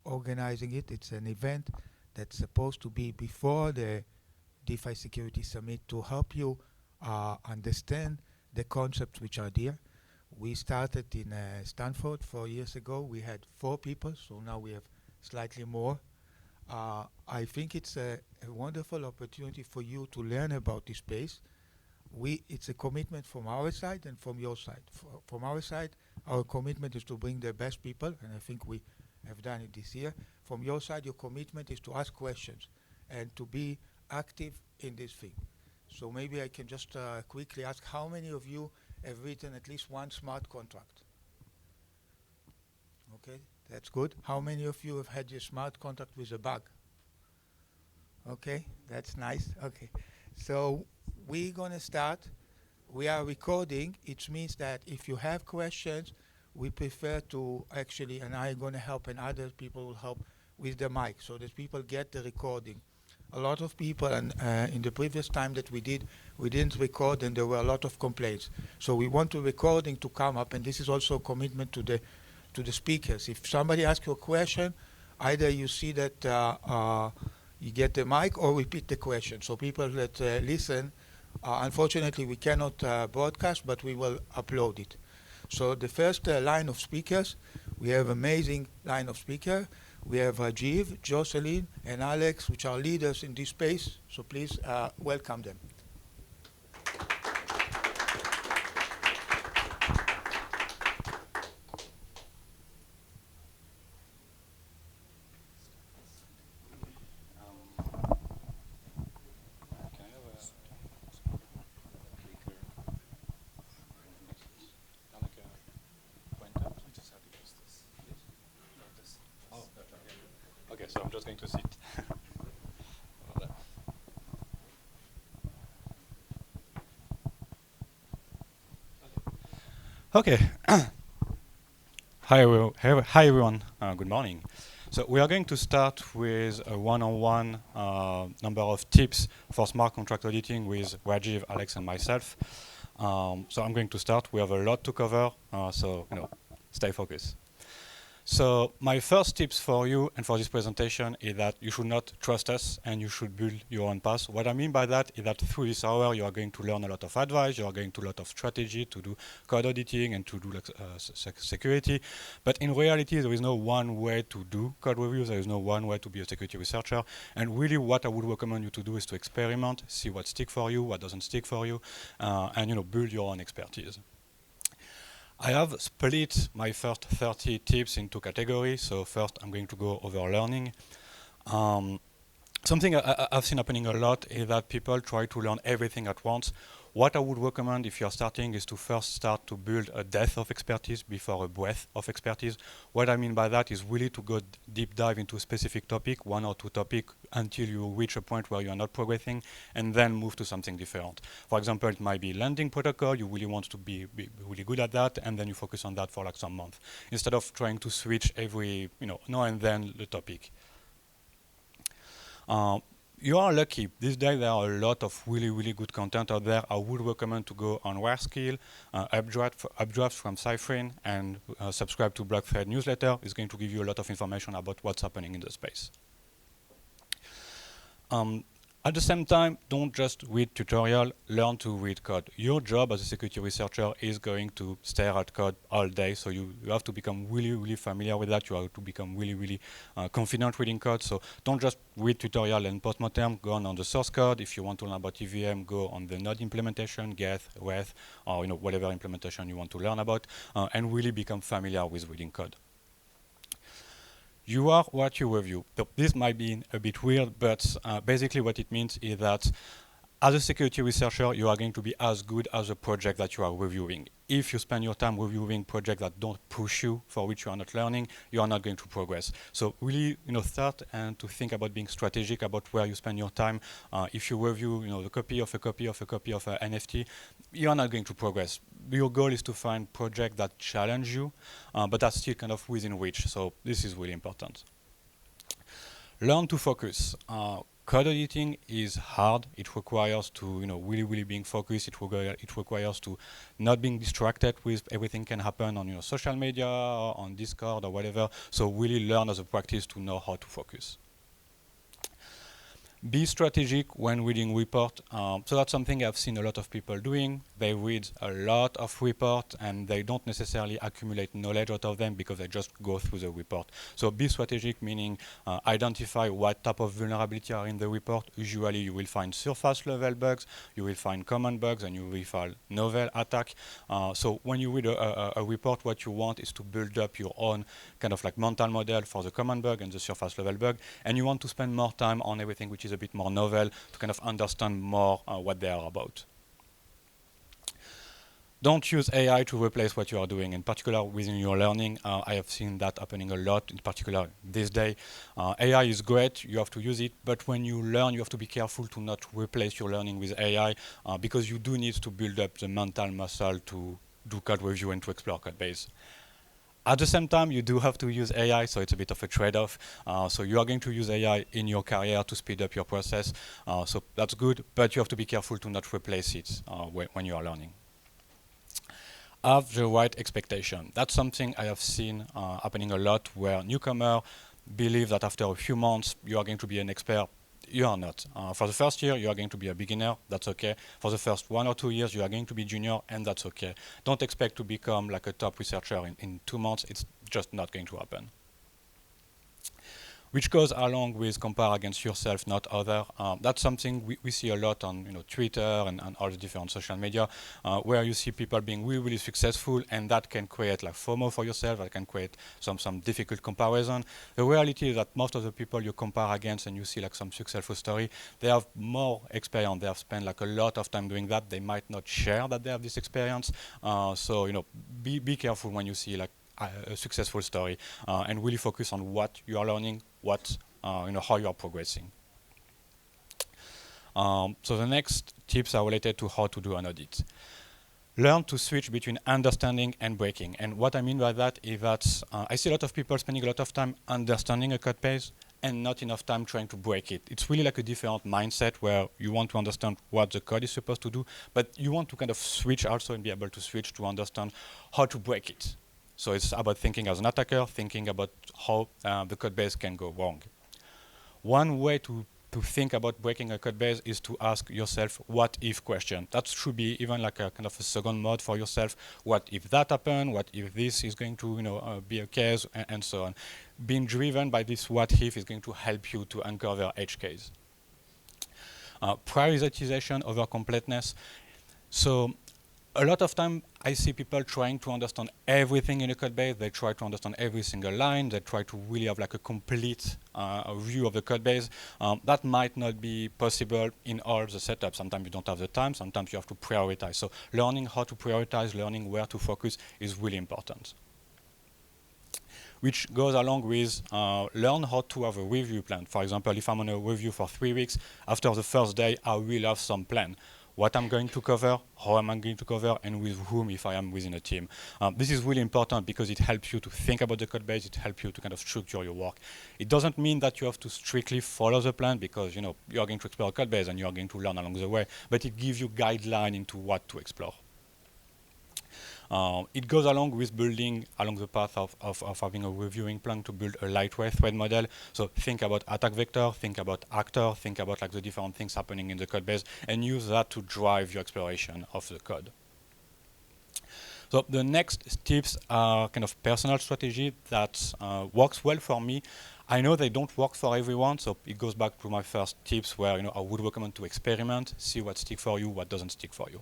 organizing it. It's an event that's supposed to be before the DeFi Security Summit to help you understand the concepts which are there. We started in Stanford 4 years ago. We had 4 people, so now we have slightly more. I think it's a wonderful opportunity for you to learn about this space. It's a commitment from our side and from your side. From our side, our commitment is to bring the best people, and I think we have done it this year. From your side, your commitment is to ask questions and to be active in this thing. So maybe I can just quickly ask, how many of you have written at least one smart contract? Okay, that's good. How many of you have had your smart contract with a bug? Okay, that's nice. Okay, so we're gonna start. We are recording. It means that if you have questions, we prefer to actually, and I'm gonna help, and other people will help with the mic, so that people get the recording. A lot of people, and in the previous time that we didn't record, and there were a lot of complaints. So we want the recording to come up, and this is also a commitment to the speakers. If somebody asks you a question, either you see that you get the mic or repeat the question. So people that listen, unfortunately we cannot broadcast, but we will upload it. So the first line of speakers, we have amazing line of speaker. We have Rajiv, Josselin, and Alex, which are leaders in this space. So please welcome them. Okay, so I'm just going to sit. Okay. Hi everyone. Good morning. So we are going to start with a one-on-one number of tips for smart contract auditing with Rajiv, Alex, and myself. So I'm going to start. We have a lot to cover, so stay focused. So my first tips for you and for this presentation is that you should not trust us and you should build your own path. What I mean by that is that through this hour you are going to learn a lot of advice, you are going to learn a lot of strategy to do code auditing and to do security. But in reality there is no one way to do code reviews, there is no one way to be a security researcher. And really what I would recommend you to do is to experiment, see what sticks for you, what doesn't stick for you, and build your own expertise. I have split my first 30 tips into categories. So first I'm going to go over learning. Something I've seen happening a lot is that people try to learn everything at once. What I would recommend if you're starting is to first start to build a depth of expertise before a breadth of expertise. What I mean by that is really to go deep dive into a specific topic, 1 or 2 topics, until you reach a point where you are not progressing, and then move to something different. For example, it might be lending protocol, you really want to be really good at that, and then you focus on that for like some month, instead of trying to switch every, now and then the topic. You are lucky. These days there are a lot of really good content out there. I would recommend to go on Rareskill, Updraft from Cyprin, and subscribe to Blockthread newsletter. It's going to give you a lot of information about what's happening in the space. At the same time, don't just read tutorial, learn to read code. Your job as a security researcher is going to stare at code all day, so you have to become really familiar with that. You have to become really confident reading code. So don't just read tutorial and postmortem, go on the source code. If you want to learn about EVM, go on the node implementation, Geth, Weth, or whatever implementation you want to learn about, and really become familiar with reading code. You are what you review. So this might be a bit weird, but basically what it means is that as a security researcher, you are going to be as good as a project that you are reviewing. If you spend your time reviewing projects that don't push you, for which you are not learning, you are not going to progress. So really, start and to think about being strategic about where you spend your time. If you review, the copy of a copy of a copy of an NFT, you are not going to progress. Your goal is to find projects that challenge you, but that's still kind of within reach. So this is really important. Learn to focus. Code editing is hard. It requires to, really being focused. It requires to not being distracted with everything can happen on, social media, or on Discord or whatever. So really learn as a practice to know how to focus. Be strategic when reading report. So that's something I've seen a lot of people doing. They read a lot of report and they don't necessarily accumulate knowledge out of them because they just go through the report. So be strategic, meaning identify what type of vulnerability are in the report. Usually you will find surface level bugs, you will find common bugs, and you will find novel attack. So when you read a report, what you want is to build up your own kind of like mental model for the common bug and the surface level bug, and you want to spend more time on everything which is a bit more novel to kind of understand more what they are about. Don't use AI to replace what you are doing, in particular within your learning. I have seen that happening a lot, in particular this day. AI is great, you have to use it, but when you learn, you have to be careful to not replace your learning with AI because you do need to build up the mental muscle to do code review and to explore code base. At the same time, you do have to use AI, so it's a bit of a trade-off. So you are going to use AI in your career to speed up your process. So that's good, but you have to be careful to not replace it when you are learning. Have the right expectation. That's something I have seen happening a lot, where newcomers believe that after a few months, you are going to be an expert. You are not. For the first year, you are going to be a beginner. That's okay. For the first 1 or 2 years, you are going to be junior, and that's okay. Don't expect to become like a top researcher in 2 months. It's just not going to happen. Which goes along with compare against yourself, not other. That's something we see a lot on Twitter and all the different social media, where you see people being really successful, and that can create like FOMO for yourself. That can create some difficult comparison. The reality is that most of the people you compare against and you see like some successful story, they have more experience. They have spent like a lot of time doing that. They might not share that they have this experience. So be careful when you see like a successful story, and really focus on what you are learning, how you are progressing. So the next tips are related to how to do an audit. Learn to switch between understanding and breaking. And what I mean by that is that I see a lot of people spending a lot of time understanding a code base and not enough time trying to break it. It's really like a different mindset where you want to understand what the code is supposed to do, but you want to kind of switch also and be able to switch to understand how to break it. So it's about thinking as an attacker, thinking about how the code base can go wrong. One way to think about breaking a code base is to ask yourself what if question. That should be even like a kind of a second mode for yourself. What if that happened? What if this is going to be a case, and so on. Being driven by this what if is going to help you to uncover edge case. Prioritization over completeness. So a lot of time I see people trying to understand everything in a code base. They try to understand every single line. They try to really have like a complete view of the code base. That might not be possible in all the setups. Sometimes you don't have the time. Sometimes you have to prioritize. So learning how to prioritize, learning where to focus is really important. Which goes along with learn how to have a review plan. For example, if I'm on a review for 3 weeks, after the first day, I will have some plan. What I'm going to cover, how am I going to cover, and with whom if I am within a team. This is really important because it helps you to think about the code base. It helps you to kind of structure your work. It doesn't mean that you have to strictly follow the plan because you are going to explore a code base and you are going to learn along the way, but it gives you guideline into what to explore. It goes along with building along the path of having a reviewing plan to build a lightweight thread model. So think about attack vector, think about actor, think about like the different things happening in the code base, and use that to drive your exploration of the code. So the next tips are kind of personal strategy that works well for me. I know they don't work for everyone, so it goes back to my first tips where I would recommend to experiment, see what sticks for you, what doesn't stick for you.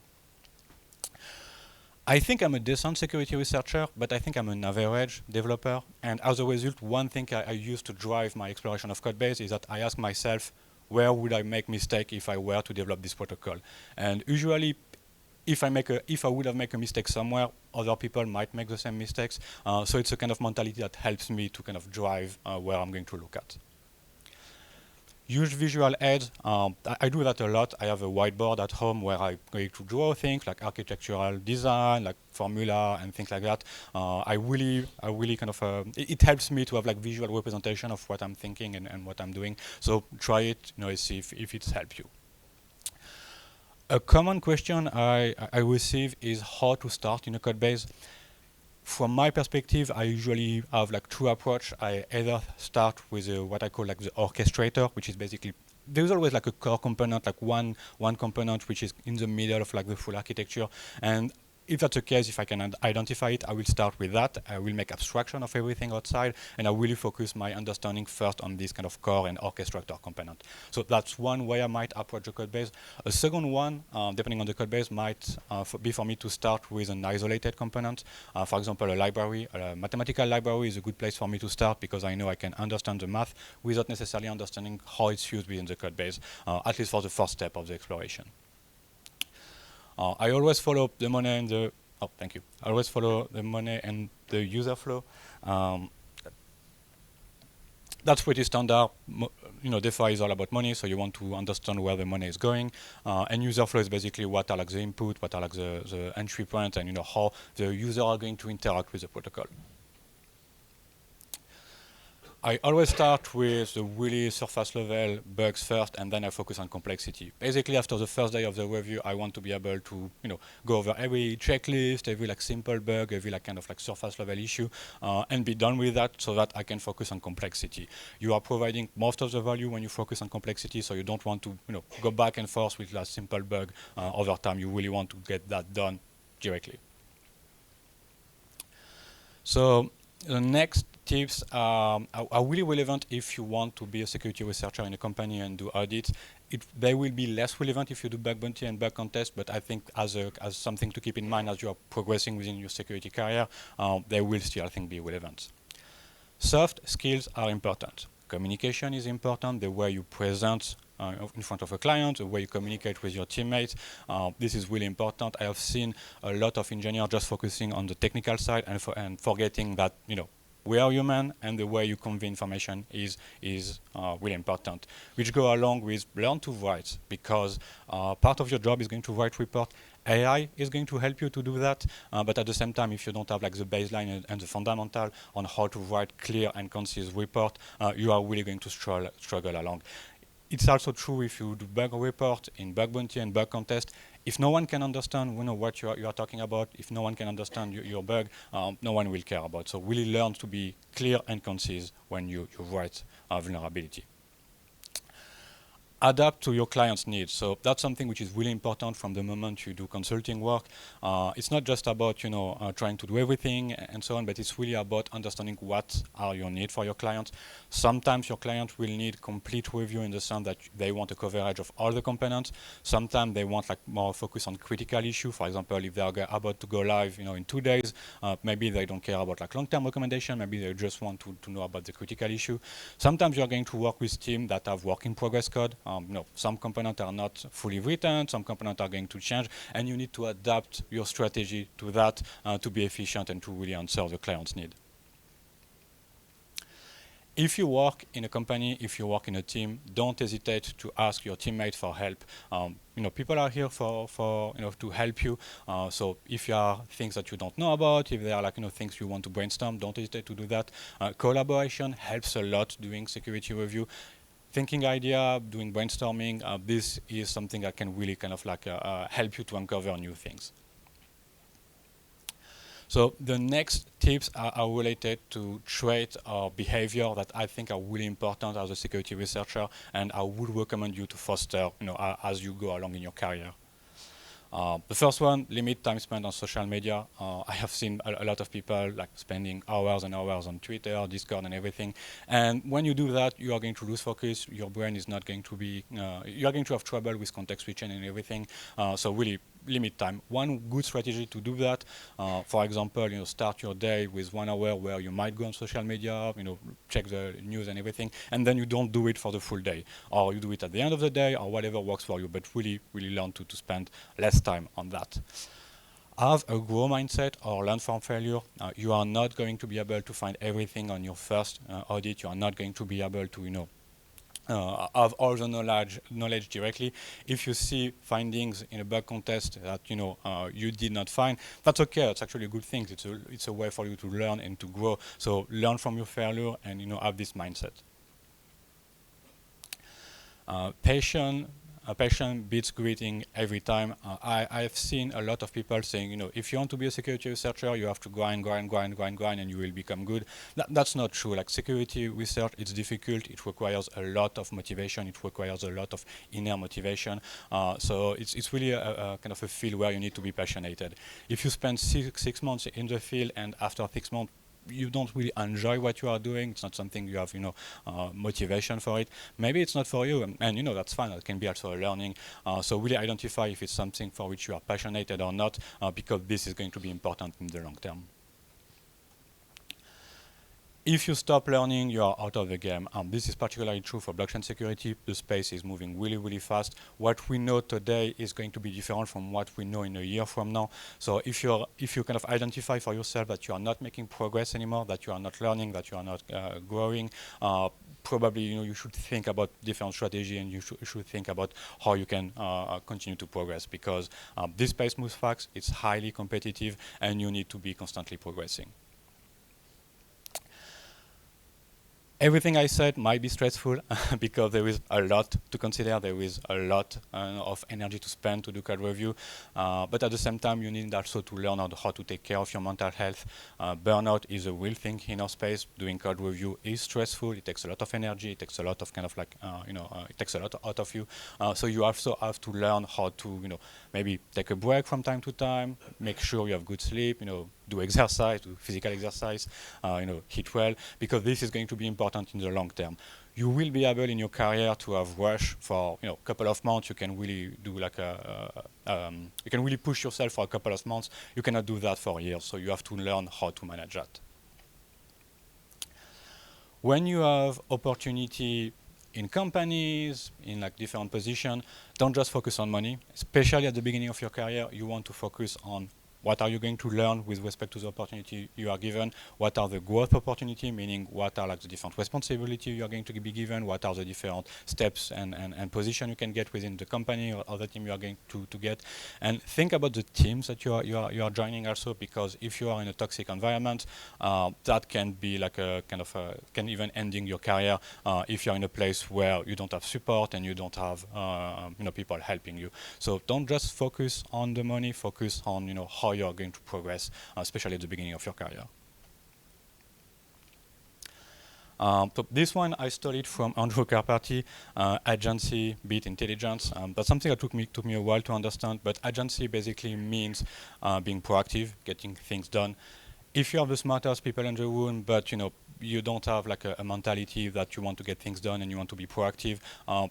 I think I'm a decent security researcher, but I think I'm an average developer. And as a result, one thing I use to drive my exploration of code base is that I ask myself, where would I make mistake if I were to develop this protocol? And usually, if I would have made a mistake somewhere, other people might make the same mistakes. So it's a kind of mentality that helps me to kind of drive where I'm going to look at. Use visual aids. I do that a lot. I have a whiteboard at home where I going to draw things like architectural design, like formula and things like that. I really kind of, it helps me to have like visual representation of what I'm thinking and what I'm doing. So try it, see if it's helped you. A common question I receive is how to start in a code base. From my perspective, I usually have like two approach. I either start with what I call like the orchestrator, which is basically, there's always like a core component, like one component which is in the middle of like the full architecture. And if that's the case, if I can identify it, I will start with that. I will make abstraction of everything outside, and I will focus my understanding first on this kind of core and orchestrator component. So that's one way I might approach the code base. A second one, depending on the code base, might be for me to start with an isolated component. For example, a library, a mathematical library is a good place for me to start because I know I can understand the math without necessarily understanding how it's used within the code base, at least for the first step of the exploration. I always follow the money and the, oh, thank you. I always follow the money and the user flow. That's pretty standard. DeFi is all about money, so you want to understand where the money is going. And user flow is basically what are like the input, what are like the entry points, and how the user are going to interact with the protocol. I always start with the really surface level bugs first, and then I focus on complexity. Basically, after the first day of the review, I want to be able to, go over every checklist, every like simple bug, every like kind of like surface level issue, and be done with that, so that I can focus on complexity. You are providing most of the value when you focus on complexity, so you don't want to, go back and forth with a simple bug over time. You really want to get that done directly. So the next tips are really relevant if you want to be a security researcher in a company and do audit. They will be less relevant if you do bug bounty and bug contest, but I think as something to keep in mind as you are progressing within your security career, they will still, I think, be relevant. Soft skills are important. Communication is important, the way you present in front of a client, the way you communicate with your teammates. This is really important. I have seen a lot of engineers just focusing on the technical side and forgetting that, we are human, and the way you convey information is really important, which go along with learn to write, because part of your job is going to write report. AI is going to help you to do that, but at the same time, if you don't have like the baseline and the fundamental on how to write clear and concise report, you are really going to struggle along. It's also true if you do bug report in bug bounty and bug contest. If no one can understand what you are talking about, if no one can understand your bug, no one will care about. So really learn to be clear and concise when you write vulnerability. Adapt to your client's needs. So that's something which is really important from the moment you do consulting work. It's not just about trying to do everything and so on, but it's really about understanding what are your needs for your clients. Sometimes your client will need complete review in the sense that they want a coverage of all the components. Sometimes they want like more focus on critical issue. For example, if they are about to go live, in 2 days, maybe they don't care about like long-term recommendation. Maybe they just want to know about the critical issue. Sometimes you're going to work with teams that have work in progress code. Some components are not fully written, some components are going to change, and you need to adapt your strategy to that to be efficient and to really answer the client's need. If you work in a company, if you work in a team, don't hesitate to ask your teammates for help. People are here for to help you. So if there are things that you don't know about, if there are like things you want to brainstorm, don't hesitate to do that. Collaboration helps a lot doing security review. Thinking idea, doing brainstorming, this is something that can really kind of like help you to uncover new things. So the next tips are related to traits or behavior that I think are really important as a security researcher, and I would recommend you to foster, as you go along in your career. The first one, limit time spent on social media. I have seen a lot of people like spending hours and hours on Twitter, Discord, and everything. And when you do that, you are going to lose focus. Your brain is not going to be, you are going to have trouble with context switching and everything. So really limit time. One good strategy to do that, for example, start your day with 1 hour where you might go on social media, check the news and everything, and then you don't do it for the full day, or you do it at the end of the day, or whatever works for you. But really learn to spend less time on that. Have a grow mindset or learn from failure. You are not going to be able to find everything on your first audit. You are not going to be able to have all the knowledge directly. If you see findings in a bug contest that you did not find, that's okay. It's actually a good thing. It's a way for you to learn and to grow. So learn from your failure and have this mindset. Passion beats greeting every time. I've seen a lot of people saying, if you want to be a security researcher, you have to grind, and you will become good. That's not true. Like security research, it's difficult. It requires a lot of motivation. It requires a lot of inner motivation. So it's really a kind of a field where you need to be passionate. If you spend six months in the field and after 6 months you don't really enjoy what you are doing, it's not something you have motivation for it, maybe it's not for you, and that's fine. It can be also a learning. So really identify if it's something for which you are passionate or not, because this is going to be important in the long term. If you stop learning, you are out of the game. This is particularly true for blockchain security. The space is moving really, really fast. What we know today is going to be different from what we know in a year from now. So if you kind of identify for yourself that you are not making progress anymore, that you are not learning, that you are not growing, probably you should think about different strategy, and you should think about how you can continue to progress, because this space moves fast. It's highly competitive, and you need to be constantly progressing. Everything I said might be stressful because there is a lot to consider. There is a lot of energy to spend to do code review. But at the same time, you need also to learn how to take care of your mental health. Burnout is a real thing in our space. Doing code review is stressful. It takes a lot of energy. It takes a lot of it takes a lot out of you. So you also have to learn how to, maybe take a break from time to time, make sure you have good sleep, do exercise, do physical exercise, eat well, because this is going to be important in the long term. You will be able in your career to have rush for a couple of months. You can really do like you can really push yourself for a couple of months. You cannot do that for years, so you have to learn how to manage that. When you have opportunity in companies, in like different positions, don't just focus on money. Especially at the beginning of your career, you want to focus on what are you going to learn with respect to the opportunity you are given? What are the growth opportunity, meaning what are like the different responsibilities you are going to be given? What are the different steps and position you can get within the company or the team you are going to get? And think about the teams that you are joining also, because if you are in a toxic environment, that can be like a kind of can even ending your career if you're in a place where you don't have support and you don't have people helping you. So don't just focus on the money. Focus on how you are going to progress, especially at the beginning of your career. So this one I studied from Andrew Carpati, agency beat intelligence. That's something that took me a while to understand, but agency basically means being proactive, getting things done. If you have the smartest people in the room, but you don't have like a mentality that you want to get things done and you want to be proactive,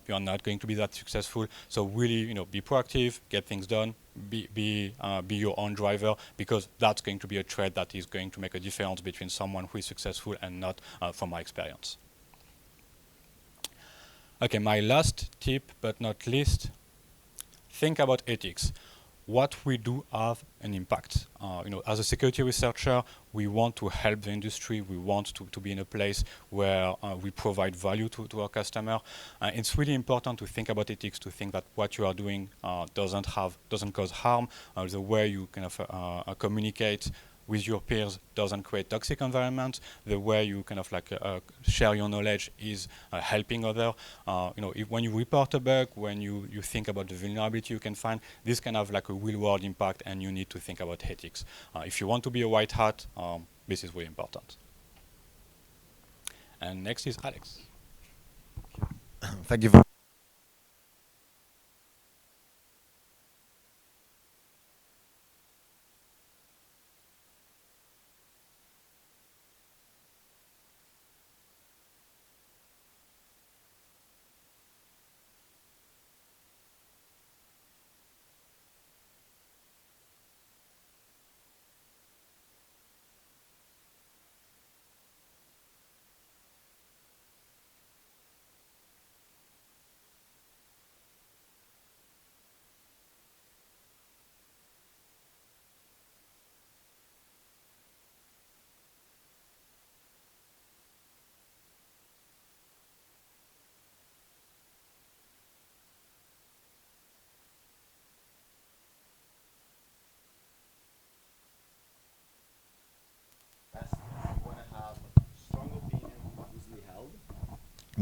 you are not going to be that successful. So really, be proactive, get things done, be your own driver, because that's going to be a trait that is going to make a difference between someone who is successful and not, from my experience. Okay, my last tip, but not least, think about ethics. What we do have an impact. As a security researcher, we want to help the industry. We want to be in a place where we provide value to our customer. It's really important to think about ethics, to think that what you are doing doesn't cause harm. The way you kind of communicate with your peers doesn't create toxic environments. The way you kind of like share your knowledge is helping others. When you report a bug, when you think about the vulnerability you can find, this can have like a real world impact, and you need to think about ethics. If you want to be a white hat, this is really important. And next is Alex. Thank you very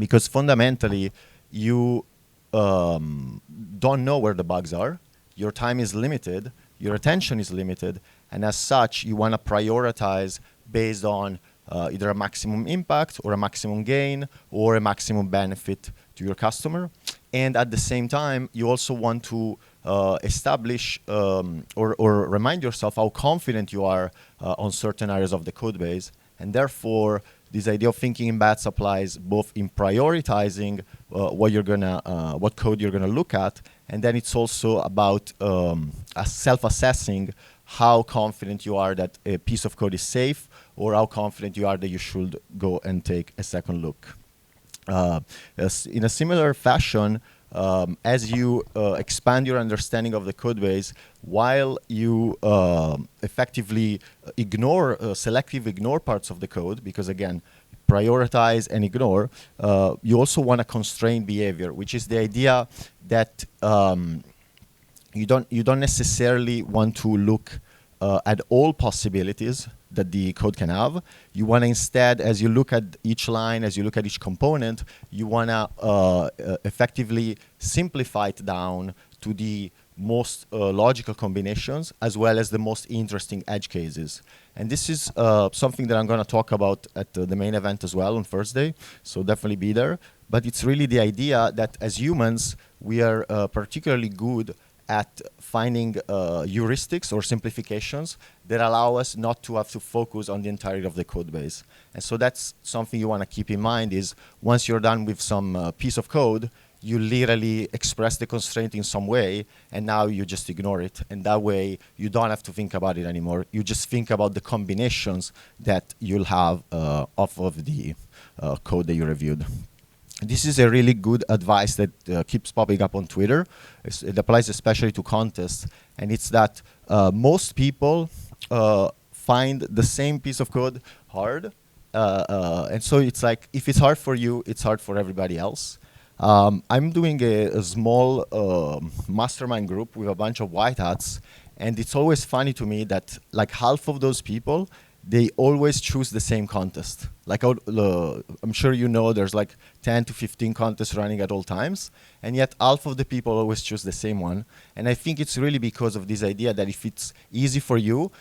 because fundamentally you don't know where the bugs are. Your time is limited, your attention is limited, and as such, you want to prioritize based on either a maximum impact or a maximum gain or a maximum benefit to your customer. And at the same time, you also want to establish or remind yourself how confident you are on certain areas of the code base. And therefore, this idea of thinking in bets applies both in prioritizing what code you're gonna look at, and then it's also about self-assessing how confident you are that a piece of code is safe, or how confident you are that you should go and take a second look. In a similar fashion, as you expand your understanding of the code base, while you effectively selectively ignore parts of the code, because again, prioritize and ignore, you also want to constrain behavior, which is the idea that you don't necessarily want to look at all possibilities that the code can have. You want to instead, as you look at each line, as you look at each component, you want to effectively simplify it down to the most logical combinations, as well as the most interesting edge cases. And this is something that I'm going to talk about at the main event as well on Thursday, so definitely be there. But it's really the idea that as humans, we are particularly good at finding heuristics or simplifications that allow us not to have to focus on the entirety of the code base. And so that's something you want to keep in mind is once you're done with some piece of code, you literally express the constraint in some way, and now you just ignore it. And that way, you don't have to think about it anymore. You just think about the combinations that you'll have off of the code that you reviewed. This is a really good advice that keeps popping up on Twitter. It applies especially to contests, and it's that most people find the same piece of code hard, and so it's like if it's hard for you, it's hard for everybody else. I'm doing a small mastermind group with a bunch of white hats, and it's always funny to me that like half of those people, they always choose the same contest. Like I'm sure you know there's like 10 to 15 contests running at all times, and yet half of the people always choose the same one. And I think it's really because of this idea that if it's easy for you,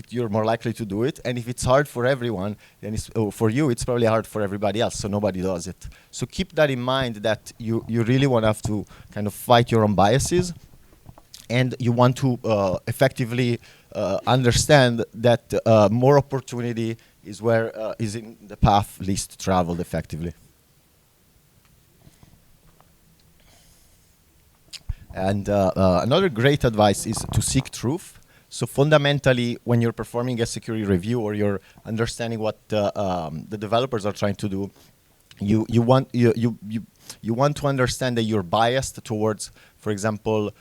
you're more likely to do it, and if it's hard for everyone, then for you, it's probably hard for everybody else, so nobody does it. So keep that in mind that you really want to have to kind of fight your own biases, and you want to effectively understand that more opportunity is where is in the path least traveled effectively. And another great advice is to seek truth. So fundamentally, when you're performing a security review or you're understanding what the developers are trying to do, you want to understand that you're biased towards, for example,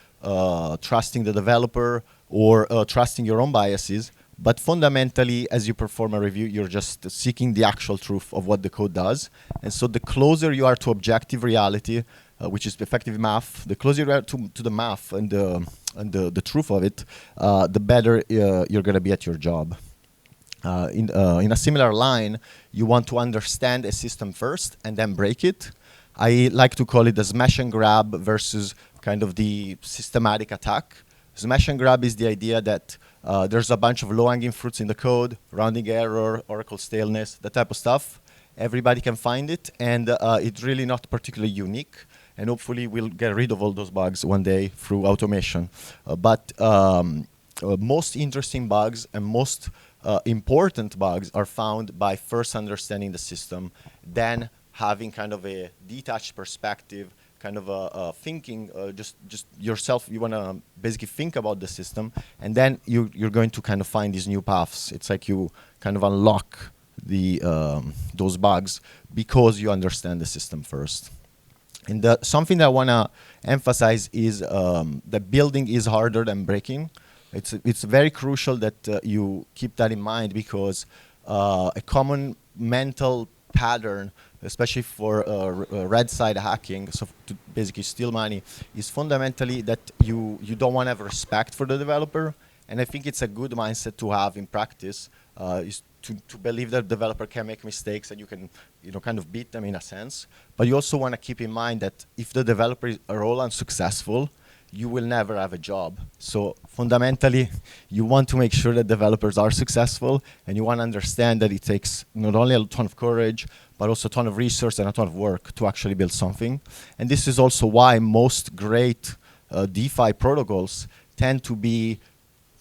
trusting the developer or trusting your own biases. But fundamentally, as you perform a review, you're just seeking the actual truth of what the code does. And so the closer you are to objective reality, which is effective math, the closer you are to the math and the truth of it, the better you're going to be at your job. In a similar line, you want to understand a system first and then break it. I like to call it the smash and grab versus kind of the systematic attack. Smash and grab is the idea that there's a bunch of low-hanging fruits in the code, rounding error, Oracle staleness, that type of stuff. Everybody can find it, and it's really not particularly unique. And hopefully we'll get rid of all those bugs one day through automation. But most interesting bugs and most important bugs are found by first understanding the system, then having kind of a detached perspective, kind of thinking, just yourself, you want to basically think about the system, and then you're going to kind of find these new paths. It's like you kind of unlock those bugs because you understand the system first. And something that I want to emphasize is that building is harder than breaking. It's very crucial that you keep that in mind, because a common mental pattern, especially for red side hacking, so to basically steal money, is fundamentally that you don't want to have respect for the developer. And I think it's a good mindset to have in practice, is to believe that the developer can make mistakes and you can, kind of beat them in a sense. But you also want to keep in mind that if the developers are all unsuccessful, you will never have a job. So fundamentally, you want to make sure that developers are successful, and you want to understand that it takes not only a ton of courage, but also a ton of research and a ton of work to actually build something. And this is also why most great DeFi protocols tend to be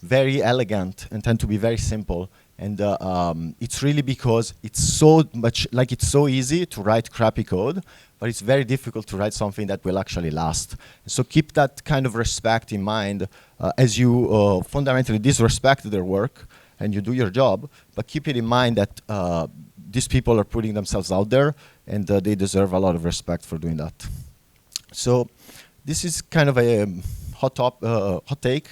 very elegant and tend to be very simple. And it's really because it's so much, like it's so easy to write crappy code, but it's very difficult to write something that will actually last. So keep that kind of respect in mind as you fundamentally disrespect their work and you do your job, but keep it in mind that these people are putting themselves out there, and they deserve a lot of respect for doing that. So this is kind of a hot take,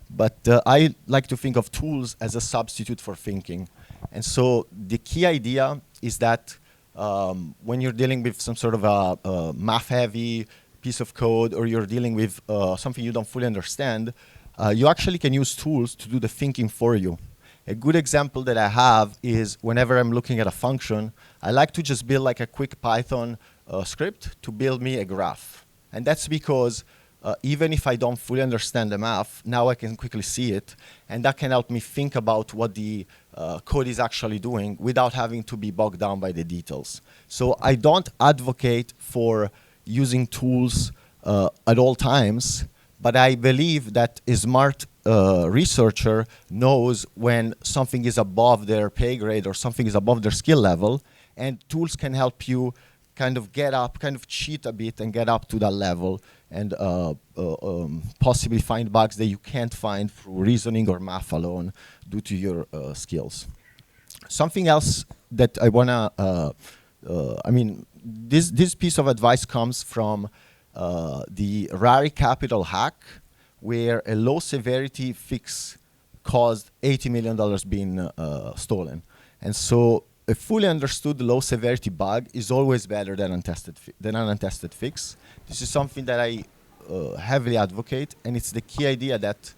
but I like to think of tools as a substitute for thinking. And so the key idea is that when you're dealing with some sort of a math-heavy piece of code, or you're dealing with something you don't fully understand, you actually can use tools to do the thinking for you. A good example that I have is whenever I'm looking at a function, I like to just build like a quick Python script to build me a graph. And that's because even if I don't fully understand the math, now I can quickly see it, and that can help me think about what the code is actually doing without having to be bogged down by the details. So I don't advocate for using tools at all times, but I believe that a smart researcher knows when something is above their pay grade or something is above their skill level, and tools can help you kind of get up, kind of cheat a bit and get up to that level, and possibly find bugs that you can't find through reasoning or math alone due to your skills. Something else that I wanna, this piece of advice comes from the Rari Capital hack, where a low severity fix caused $80 million being stolen. And so a fully understood low severity bug is always better than an untested fix. This is something that I heavily advocate, and it's the key idea that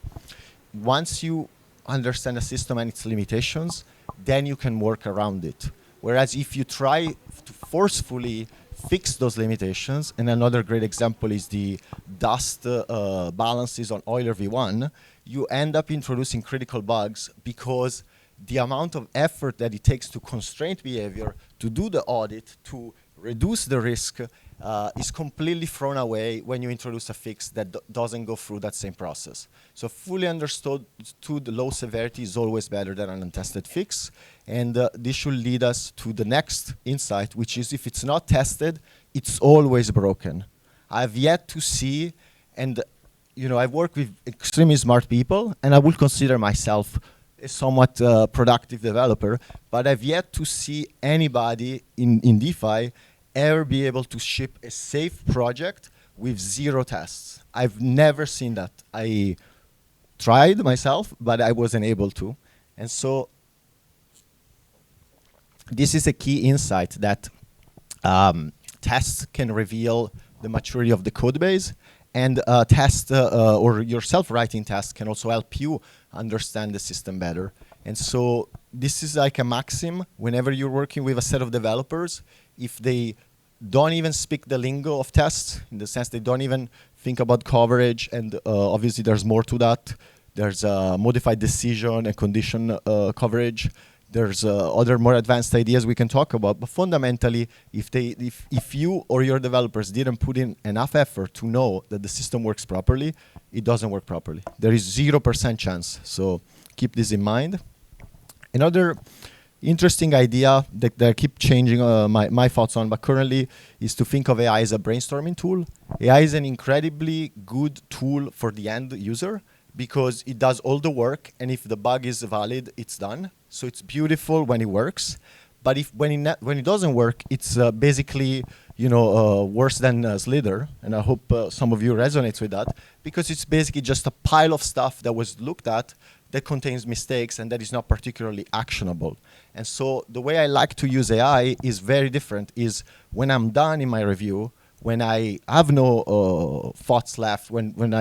once you understand a system and its limitations, then you can work around it. Whereas if you try to forcefully fix those limitations, and another great example is the dust balances on Euler V1, you end up introducing critical bugs because the amount of effort that it takes to constrain behavior, to do the audit, to reduce the risk, is completely thrown away when you introduce a fix that doesn't go through that same process. So fully understood low severity is always better than an untested fix. And this should lead us to the next insight, which is if it's not tested, it's always broken. I've yet to see, and I've worked with extremely smart people, and I will consider myself a somewhat productive developer, but I've yet to see anybody in DeFi ever be able to ship a safe project with 0 tests. I've never seen that. I tried myself, but I wasn't able to. And so this is a key insight that tests can reveal the maturity of the code base, and tests or your self-writing tests can also help you understand the system better. And so this is like a maxim whenever you're working with a set of developers. If they don't even speak the lingo of tests, in the sense they don't even think about coverage, and obviously there's more to that. There's modified decision and condition coverage. There's other more advanced ideas we can talk about, but fundamentally, if you or your developers didn't put in enough effort to know that the system works properly, it doesn't work properly. There is 0% chance, so keep this in mind. Another interesting idea that I keep changing my thoughts on, but currently, is to think of AI as a brainstorming tool. AI is an incredibly good tool for the end user because it does all the work, and if the bug is valid, it's done. So it's beautiful when it works, but when it doesn't work, it's basically worse than Slither. And I hope some of you resonates with that, because it's basically just a pile of stuff that was looked at that contains mistakes and that is not particularly actionable. And so the way I like to use AI is very different. Is when I'm done in my review, when I have no thoughts left, when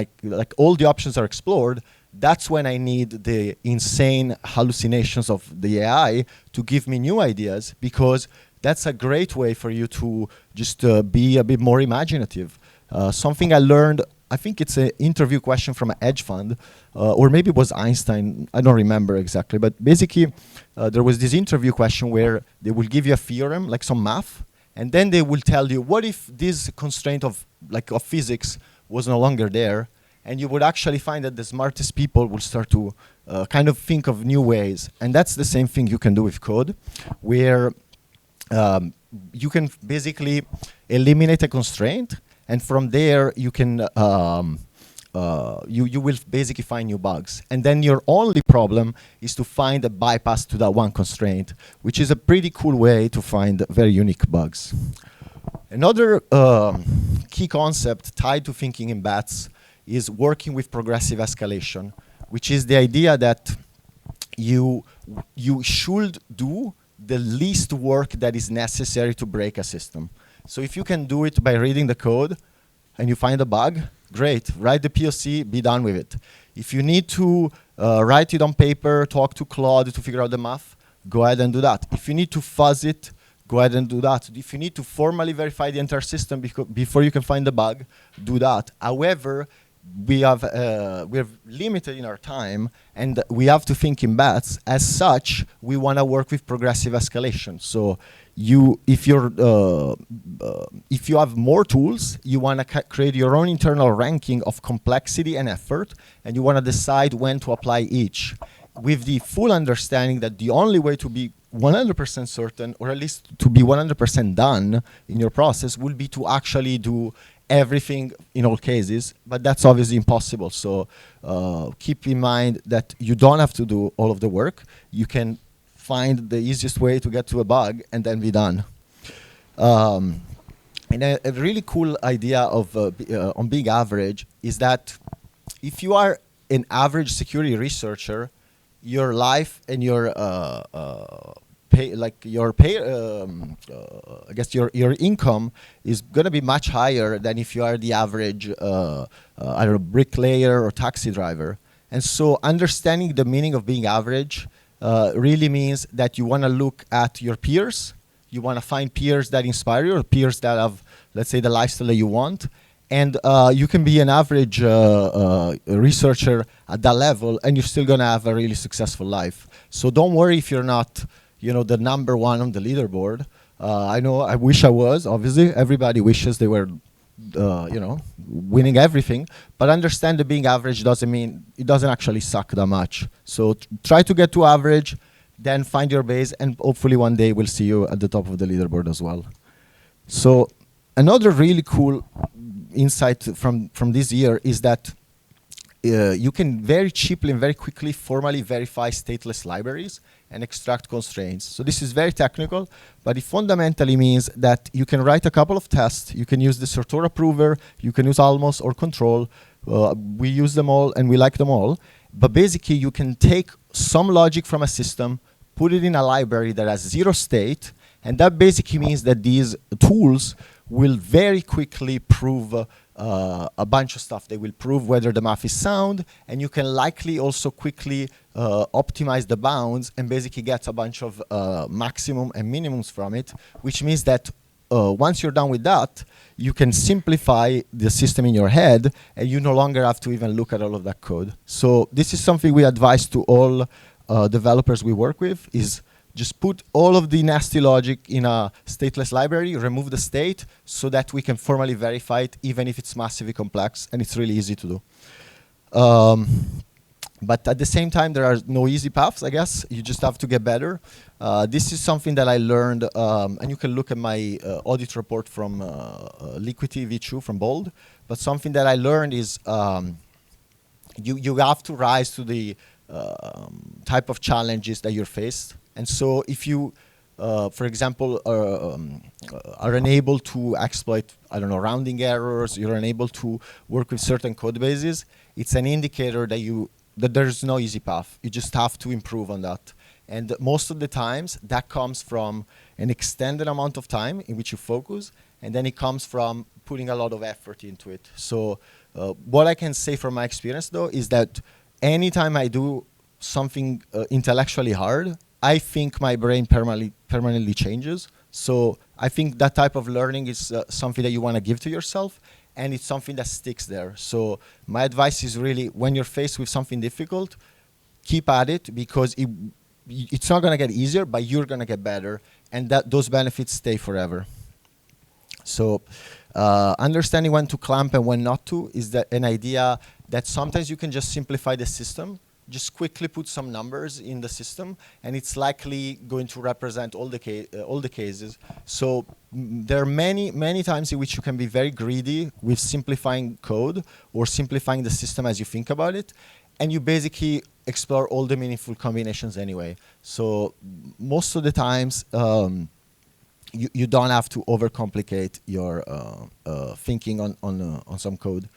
all the options are explored, that's when I need the insane hallucinations of the AI to give me new ideas, because that's a great way for you to just be a bit more imaginative. Something I learned, I think it's an interview question from an hedge fund, or maybe it was Einstein, I don't remember exactly, but basically there was this interview question where they will give you a theorem, like some math, and then they will tell you, what if this constraint of physics was no longer there? And you would actually find that the smartest people will start to kind of think of new ways. And that's the same thing you can do with code, where you can basically eliminate a constraint, and from there you can you will basically find new bugs. And then your only problem is to find a bypass to that one constraint, which is a pretty cool way to find very unique bugs. Another key concept tied to thinking in bats is working with progressive escalation, which is the idea that you should do the least work that is necessary to break a system. So if you can do it by reading the code and you find a bug, great, write the POC, be done with it. If you need to write it on paper, talk to Claude to figure out the math, go ahead and do that. If you need to fuzz it, go ahead and do that. If you need to formally verify the entire system before you can find the bug, do that. However, we're limited in our time, and we have to think in bats. As such, we want to work with progressive escalation. So if you have more tools, you want to create your own internal ranking of complexity and effort, and you want to decide when to apply each, with the full understanding that the only way to be 100% certain, or at least to be 100% done in your process, will be to actually do everything in all cases, but that's obviously impossible. So keep in mind that you don't have to do all of the work. You can find the easiest way to get to a bug and then be done. And a really cool idea of on being average is that if you are an average security researcher, your life and your I guess your income is going to be much higher than if you are the average, I don't know, bricklayer or taxi driver. And so understanding the meaning of being average really means that you want to look at your peers. You want to find peers that inspire you, or peers that have, let's say, the lifestyle that you want. And you can be an average researcher at that level, and you're still going to have a really successful life. So don't worry if you're not, the number one on the leaderboard. I know, I wish I was. Obviously, everybody wishes they were, winning everything. But understand that being average doesn't mean it doesn't actually suck that much. So try to get to average, then find your base, and hopefully one day we'll see you at the top of the leaderboard as well. So another really cool insight from this year is that you can very cheaply and very quickly formally verify stateless libraries and extract constraints. So this is very technical, but it fundamentally means that you can write a couple of tests. You can use the Certora prover, you can use Almos or Control. We use them all and we like them all. But basically you can take some logic from a system, put it in a library that has zero state, and that basically means that these tools will very quickly prove a bunch of stuff. They will prove whether the math is sound, and you can likely also quickly optimize the bounds and basically get a bunch of maximum and minimums from it, which means that once you're done with that, you can simplify the system in your head, and you no longer have to even look at all of that code. So this is something we advise to all developers we work with, is just put all of the nasty logic in a stateless library, remove the state, so that we can formally verify it, even if it's massively complex, and it's really easy to do. But at the same time, there are no easy paths, I guess. You just have to get better. This is something that I learned, and you can look at my audit report from Liquidity V2 from Bold. But something that I learned is you have to rise to the type of challenges that you're faced. And so if you, for example, are unable to exploit, I don't know, rounding errors, you're unable to work with certain code bases, it's an indicator that there's no easy path. You just have to improve on that. And most of the times, that comes from an extended amount of time in which you focus, and then it comes from putting a lot of effort into it. So what I can say from my experience, though, is that anytime I do something intellectually hard, I think my brain permanently changes. So I think that type of learning is something that you want to give to yourself, and it's something that sticks there. So my advice is really, when you're faced with something difficult, keep at it, because it's not going to get easier, but you're going to get better, and those benefits stay forever. So understanding when to clamp and when not to is that an idea that sometimes you can just simplify the system, just quickly put some numbers in the system, and it's likely going to represent all the cases. So there are many times in which you can be very greedy with simplifying code or simplifying the system as you think about it, and you basically explore all the meaningful combinations anyway. So most of the times, you don't have to overcomplicate your thinking on some code.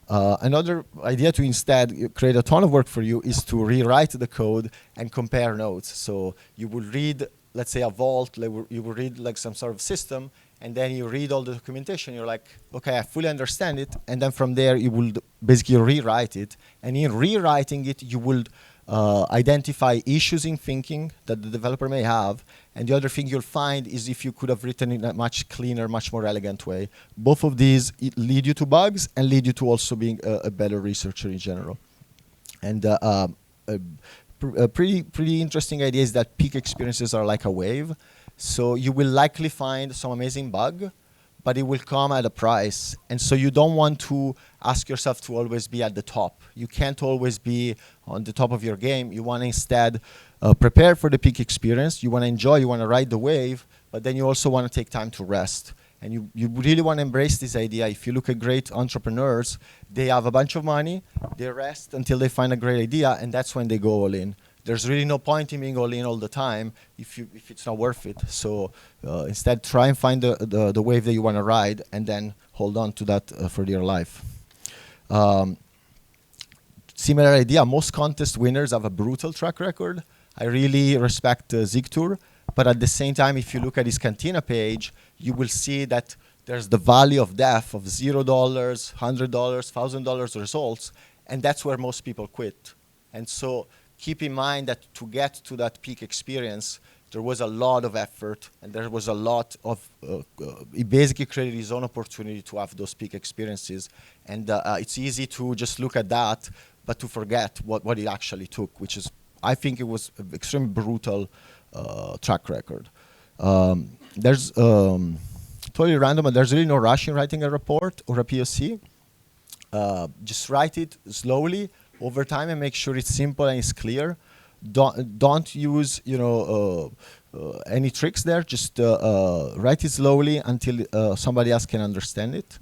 Another idea to instead create a ton of work for you is to rewrite the code and compare nodes. So you will read, let's say, a vault, you will read like some sort of system, and then you read all the documentation, you're like, okay, I fully understand it, and then from there you will basically rewrite it. And in rewriting it, you will identify issues in thinking that the developer may have, and the other thing you'll find is if you could have written in a much cleaner, much more elegant way. Both of these lead you to bugs and lead you to also being a better researcher in general. And a pretty interesting idea is that peak experiences are like a wave. So you will likely find some amazing bug, but it will come at a price. And so you don't want to ask yourself to always be at the top. You can't always be on the top of your game. You want to instead prepare for the peak experience. You want to enjoy, you want to ride the wave, but then you also want to take time to rest. And you really want to embrace this idea. If you look at great entrepreneurs, they have a bunch of money, they rest until they find a great idea, and that's when they go all in. There's really no point in being all in all the time if it's not worth it. So instead, try and find the wave that you want to ride, and then hold on to that for dear life. Similar idea, most contest winners have a brutal track record. I really respect Zigtur, but at the same time, if you look at his Cantina page, you will see that there's the valley of death of $0, $100, $1,000 results, and that's where most people quit. And so keep in mind that to get to that peak experience, there was a lot of effort, and there was a lot of, he basically created his own opportunity to have those peak experiences. And it's easy to just look at that, but to forget what it actually took, which is, I think it was an extremely brutal track record. There's totally random, and there's really no rush in writing a report or a POC. Just write it slowly over time and make sure it's simple and it's clear. Don't use any tricks there. Just write it slowly until somebody else can understand it.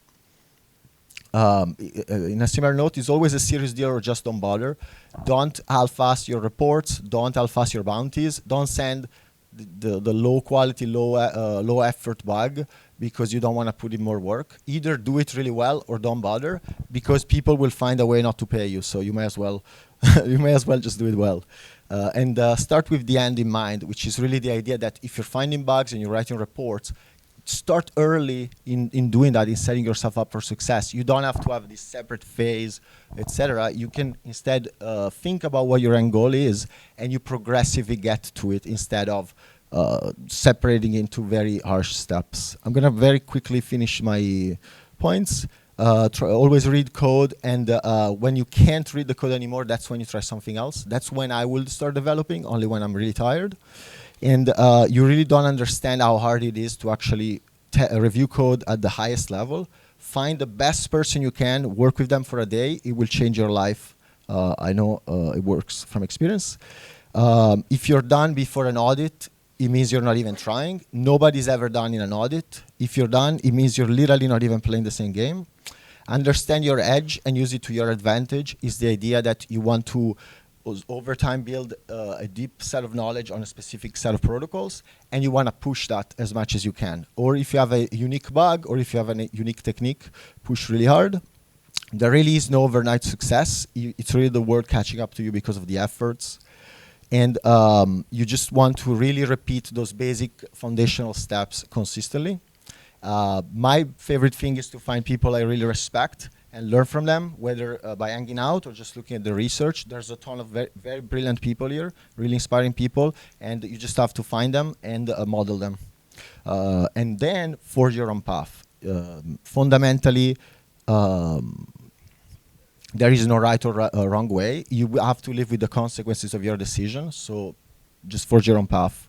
In a similar note, it's always a serious deal or just don't bother. Don't half-ass your reports. Don't half-ass your bounties. Don't send the low quality, low effort bug because you don't want to put in more work. Either do it really well or don't bother, because people will find a way not to pay you. So you may as well just do it well. And start with the end in mind, which is really the idea that if you're finding bugs and you're writing reports, start early in doing that, in setting yourself up for success. You don't have to have this separate phase, etc. You can instead think about what your end goal is, and you progressively get to it instead of separating into very harsh steps. I'm going to very quickly finish my points. Always read code, and when you can't read the code anymore, that's when you try something else. That's when I will start developing, only when I'm really tired. And you really don't understand how hard it is to actually review code at the highest level. Find the best person you can, work with them for a day. It will change your life. I know it works from experience. If you're done before an audit, it means you're not even trying. Nobody's ever done in an audit. If you're done, it means you're literally not even playing the same game. Understand your edge and use it to your advantage is the idea that you want to, over time, build a deep set of knowledge on a specific set of protocols, and you want to push that as much as you can. Or if you have a unique bug, or if you have a unique technique, push really hard. There really is no overnight success. It's really the world catching up to you because of the efforts. And you just want to really repeat those basic foundational steps consistently. My favorite thing is to find people I really respect and learn from them, whether by hanging out or just looking at the research. There's a ton of very, very brilliant people here, really inspiring people, and you just have to find them and model them. And then forge your own path. Fundamentally, there is no right or wrong way. You have to live with the consequences of your decision. So just forge your own path.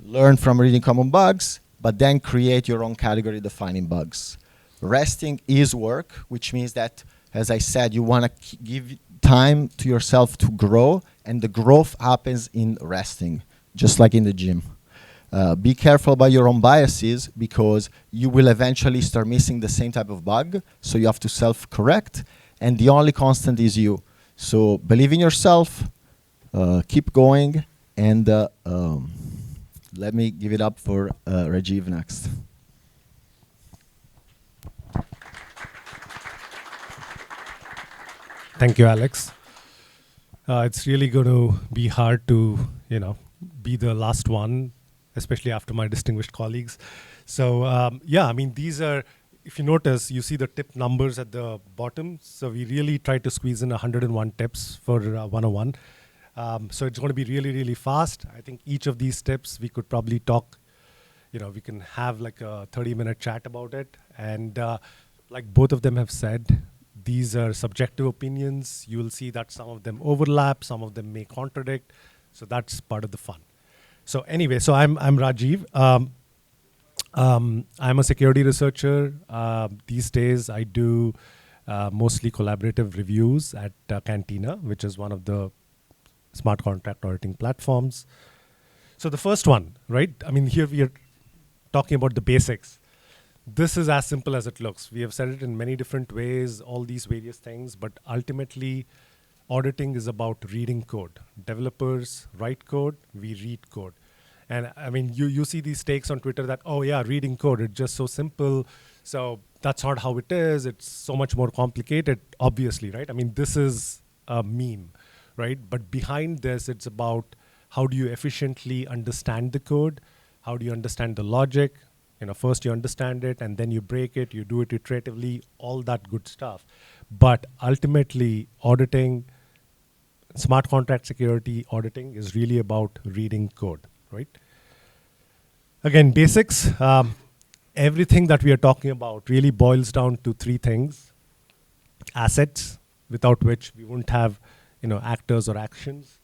Learn from reading common bugs, but then create your own category defining bugs. Resting is work, which means that, as I said, you want to give time to yourself to grow, and the growth happens in resting, just like in the gym. Be careful about your own biases, because you will eventually start missing the same type of bug, so you have to self-correct, and the only constant is you. So believe in yourself, keep going, and let me give it up for Rajiv next. Thank you, Alex. It's really going to be hard to, be the last one, especially after my distinguished colleagues. So yeah, I mean, these are, if you notice, you see the tip numbers at the bottom. So we really try to squeeze in 101 tips for 101. So it's going to be really, really fast. I think each of these tips we could probably talk, we can have like a 30-minute chat about it. And like both of them have said, these are subjective opinions. You will see that some of them overlap, some of them may contradict. So that's part of the fun. So anyway, so I'm Rajiv. I'm a security researcher. These days I do mostly collaborative reviews at Cantina, which is one of the smart contract auditing platforms. So the first one, right? I mean, here we are talking about the basics. This is as simple as it looks. We have said it in many different ways, all these various things, but ultimately auditing is about reading code. Developers write code, we read code. And I mean, you see these takes on Twitter that, oh yeah, reading code, it's just so simple. So that's not how it is. It's so much more complicated, obviously, right? I mean, this is a meme, right? But behind this, it's about how do you efficiently understand the code? How do you understand the logic? First you understand it, and then you break it, you do it iteratively, all that good stuff. But ultimately, auditing, smart contract security auditing is really about reading code, right? Again, basics. Everything that we are talking about really boils down to three things. Assets, without which we wouldn't have actors or actions.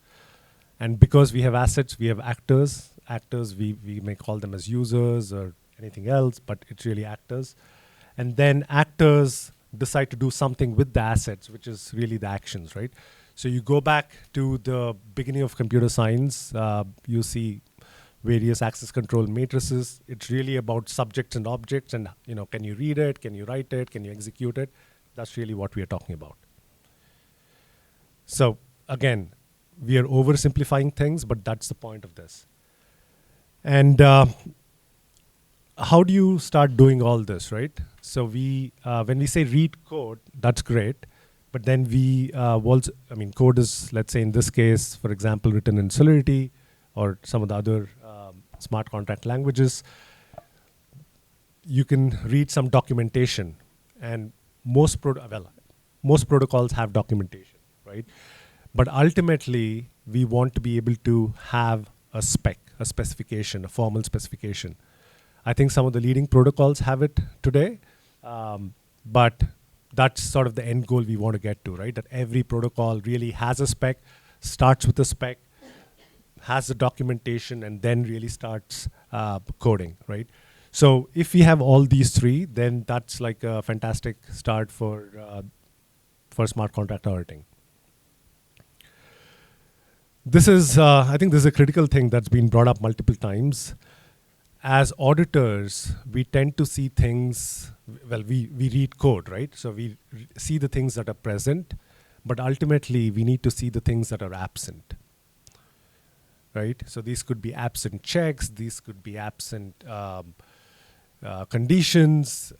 And because we have assets, we have actors. Actors, we may call them as users or anything else, but it's really actors. And then actors decide to do something with the assets, which is really the actions, right? So you go back to the beginning of computer science, you see various access control matrices. It's really about subjects and objects, and can you read it, can you write it, can you execute it? That's really what we are talking about. So again, we are oversimplifying things, but that's the point of this. And how do you start doing all this, right? So we, when we say read code, that's great. But then we also, code is, let's say in this case, for example, written in Solidity or some of the other smart contract languages. You can read some documentation, and most protocols have documentation, right? But ultimately, we want to be able to have a spec, a specification, a formal specification. I think some of the leading protocols have it today, but that's sort of the end goal we want to get to, right? That every protocol really has a spec, starts with a spec, has the documentation, and then really starts coding, right? So if we have all these three, then that's like a fantastic start for smart contract auditing. This is, I think this is a critical thing that's been brought up multiple times. As auditors, we tend to see things, well, we read code, right? So we see the things that are present, but ultimately we need to see the things that are absent, right? So these could be absent checks, these could be absent conditions.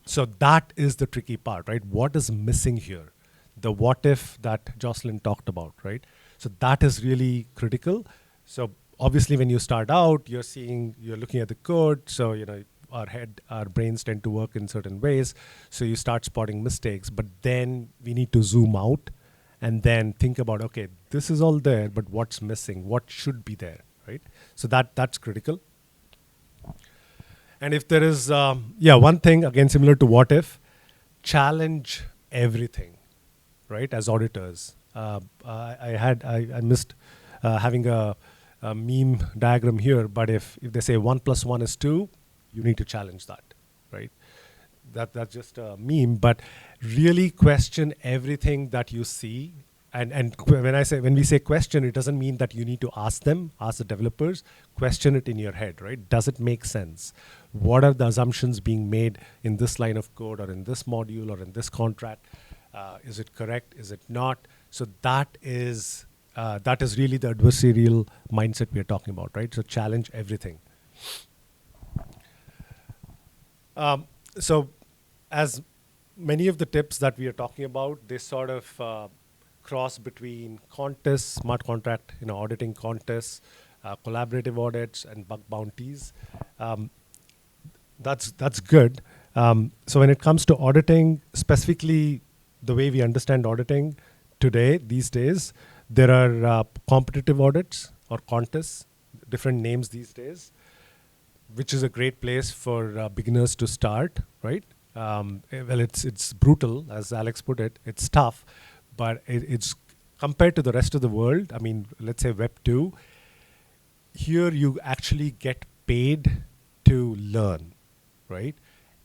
So that is the tricky part, right? What is missing here? The what if that Josselin talked about, right? So that is really critical. So obviously, when you start out, you're looking at the code. So, our brains tend to work in certain ways. So you start spotting mistakes, but then we need to zoom out and then think about, okay, this is all there, but what's missing? What should be there, right? So that's critical. And if there is, one thing, again, similar to what if, challenge everything, right, as auditors. I missed having a meme diagram here, but if they say 1 + 1 is 2, you need to challenge that, right? That's just a meme, but really question everything that you see. And when we say question, it doesn't mean that you need to ask the developers, question it in your head, right? Does it make sense? What are the assumptions being made in this line of code or in this module or in this contract? Is it correct? Is it not? So that is really the adversarial mindset we are talking about, right? So challenge everything. So as many of the tips that we are talking about, they sort of cross between contests, smart contract, auditing contests, collaborative audits, and bug bounties. That's good. So when it comes to auditing, specifically the way we understand auditing these days, there are competitive audits or contests, different names these days, which is a great place for beginners to start, right? Well, it's brutal, as Alex put it. It's tough, but it's compared to the rest of the world. I mean, let's say Web 2, here you actually get paid to learn, right?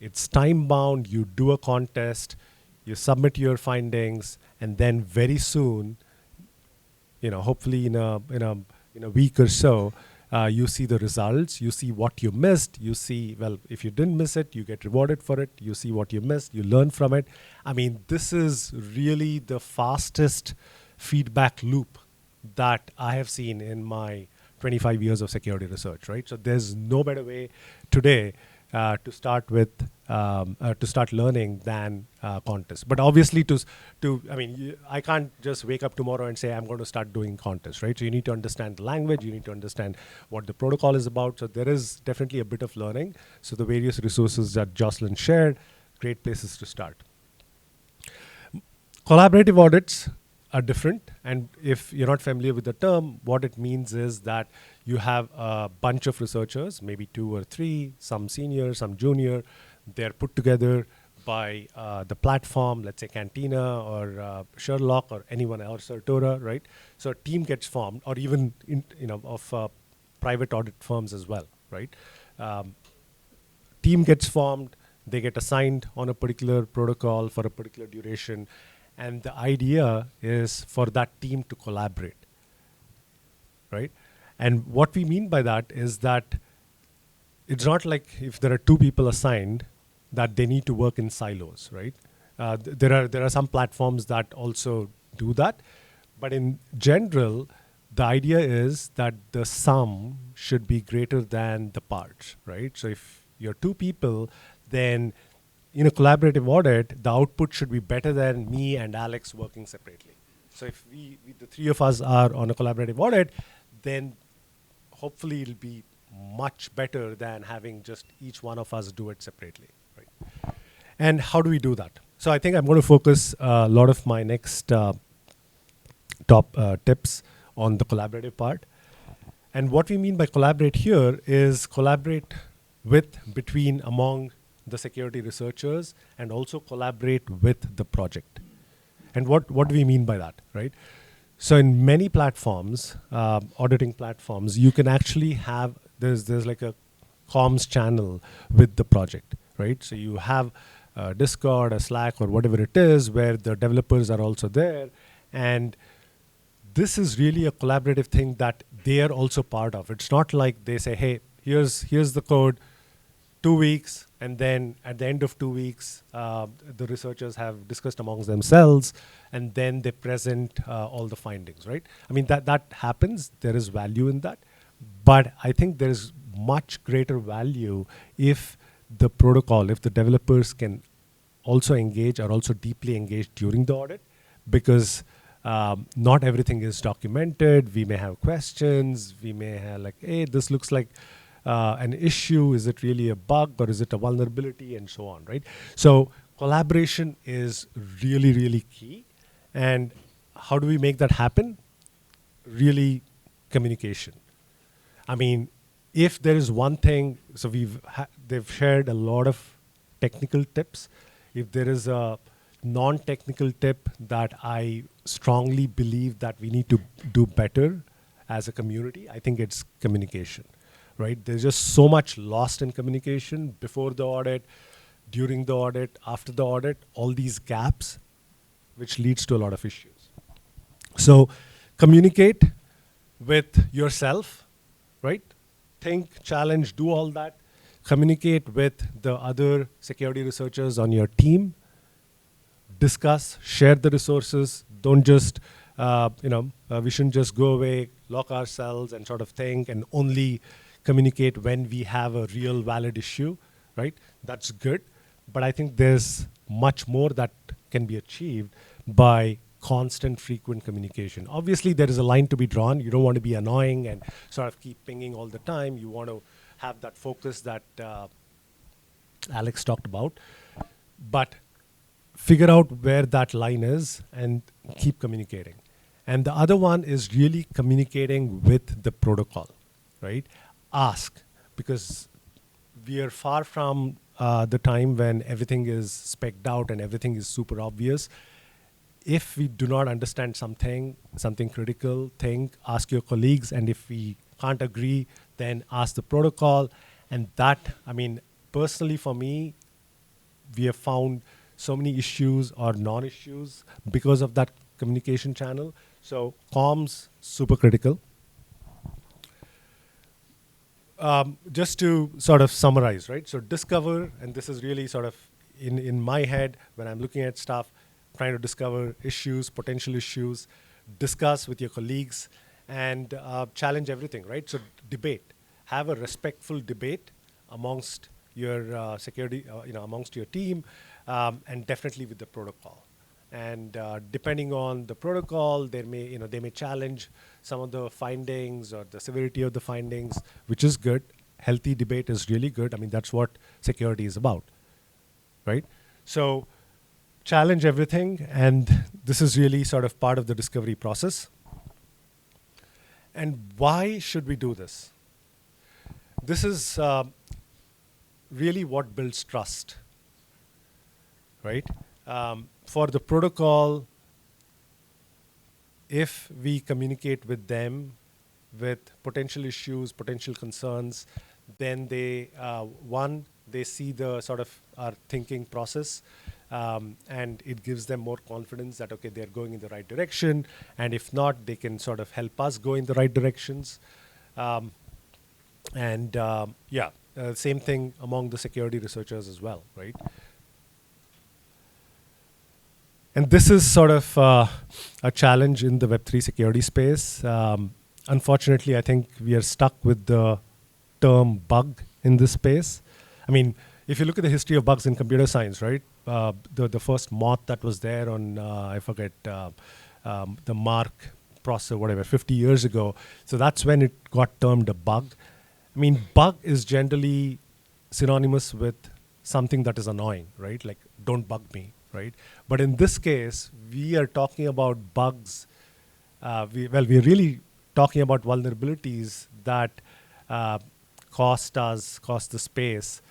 It's time bound. You do a contest, you submit your findings, and then very soon, hopefully in a week or so, you see the results, you see what you missed, you see, well, if you didn't miss it, you get rewarded for it, you see what you missed, you learn from it. I mean, this is really the fastest feedback loop that I have seen in my 25 years of security research, right? So there's no better way today to start learning than contests. But obviously, I can't just wake up tomorrow and say I'm going to start doing contests, right? So you need to understand the language, you need to understand what the protocol is about. So there is definitely a bit of learning. So the various resources that Josselin shared, great places to start. Collaborative audits are different, and if you're not familiar with the term, what it means is that you have a bunch of researchers, maybe 2 or 3, some senior, some junior. They're put together by the platform, let's say Cantina or Sherlock or anyone else, or Tora, right? So a team gets formed, or even of private audit firms as well, right? Team gets formed, they get assigned on a particular protocol for a particular duration, and the idea is for that team to collaborate, right? And what we mean by that is that it's not like if there are 2 people assigned that they need to work in silos, right? There are some platforms that also do that, but in general, the idea is that the sum should be greater than the parts, right? So if you're 2 people, then in a collaborative audit, the output should be better than me and Alex working separately. So if the 3 of us are on a collaborative audit, then hopefully it'll be much better than having just each one of us do it separately, right? And how do we do that? So I think I'm going to focus a lot of my next top tips on the collaborative part. And what we mean by collaborate here is collaborate among the security researchers, and also collaborate with the project. And what do we mean by that, right? So in many platforms, auditing platforms, you can actually have, there's like a comms channel with the project, right? So you have a Discord, a Slack, or whatever it is, where the developers are also there. And this is really a collaborative thing that they are also part of. It's not like they say, hey, here's the code, 2 weeks, and then at the end of 2 weeks, the researchers have discussed amongst themselves, and then they present all the findings, right? I mean, that happens. There is value in that. But I think there is much greater value if the protocol, if the developers can also engage, or also deeply engage during the audit, because not everything is documented. We may have questions. We may have like, hey, this looks like an issue? Is it really a bug, or is it a vulnerability, and so on, right? So collaboration is really, really key. And how do we make that happen? Really, communication. I mean, if there is one thing, so they've shared a lot of technical tips. If there is a non-technical tip that I strongly believe that we need to do better as a community, I think it's communication, right? There's just so much lost in communication before the audit, during the audit, after the audit, all these gaps, which leads to a lot of issues. So communicate with yourself, right? Think, challenge, do all that. Communicate with the other security researchers on your team. Discuss, share the resources. Don't just, we shouldn't just go away, lock ourselves and sort of think and only communicate when we have a real valid issue, right? That's good. But I think there's much more that can be achieved by constant, frequent communication. Obviously, there is a line to be drawn. You don't want to be annoying and sort of keep pinging all the time. You want to have that focus that Alex talked about. But figure out where that line is and keep communicating. And the other one is really communicating with the protocol, right? Ask, because we are far from the time when everything is specced out and everything is super obvious. If we do not understand something critical, ask your colleagues, and if we can't agree, then ask the protocol. And that, I mean, personally for me, we have found so many issues or non-issues because of that communication channel. So comms, super critical. Just to sort of summarize, right? So discover, and this is really sort of in my head when I'm looking at stuff, trying to discover issues, potential issues, discuss with your colleagues, and challenge everything, right? So debate. Have a respectful debate amongst your security, amongst your team, and definitely with the protocol. And depending on the protocol, they may challenge some of the findings or the severity of the findings, which is good. Healthy debate is really good. I mean, that's what security is about, right? So challenge everything, and this is really sort of part of the discovery process. And why should we do this? This is really what builds trust, right? For the protocol, if we communicate with them with potential issues, potential concerns, then they see the sort of our thinking process, and it gives them more confidence that, okay, they're going in the right direction, and if not, they can sort of help us go in the right directions. Same thing among the security researchers as well, right? And this is sort of a challenge in the Web3 security space. Unfortunately, I think we are stuck with the term bug in this space. I mean, if you look at the history of bugs in computer science, right? The first moth that was there on, I forget, the Mark processor, whatever, 50 years ago. So that's when it got termed a bug. I mean, bug is generally synonymous with something that is annoying, right? Like, don't bug me, right? But in this case, we are talking about bugs. We're really talking about vulnerabilities that cost the space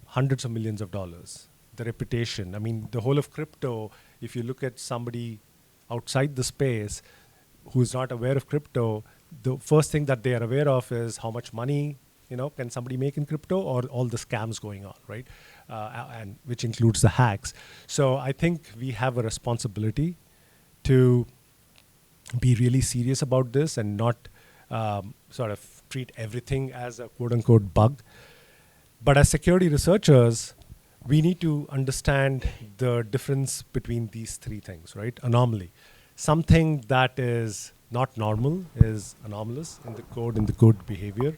hundreds of millions of dollars. The reputation. I mean, the whole of crypto, if you look at somebody outside the space who's not aware of crypto, the first thing that they are aware of is how much money, can somebody make in crypto, or all the scams going on, right? And which includes the hacks. So I think we have a responsibility to be really serious about this and not sort of treat everything as a quote-unquote bug. But as security researchers, we need to understand the difference between these three things, right? Anomaly. Something that is not normal is anomalous in the code behavior.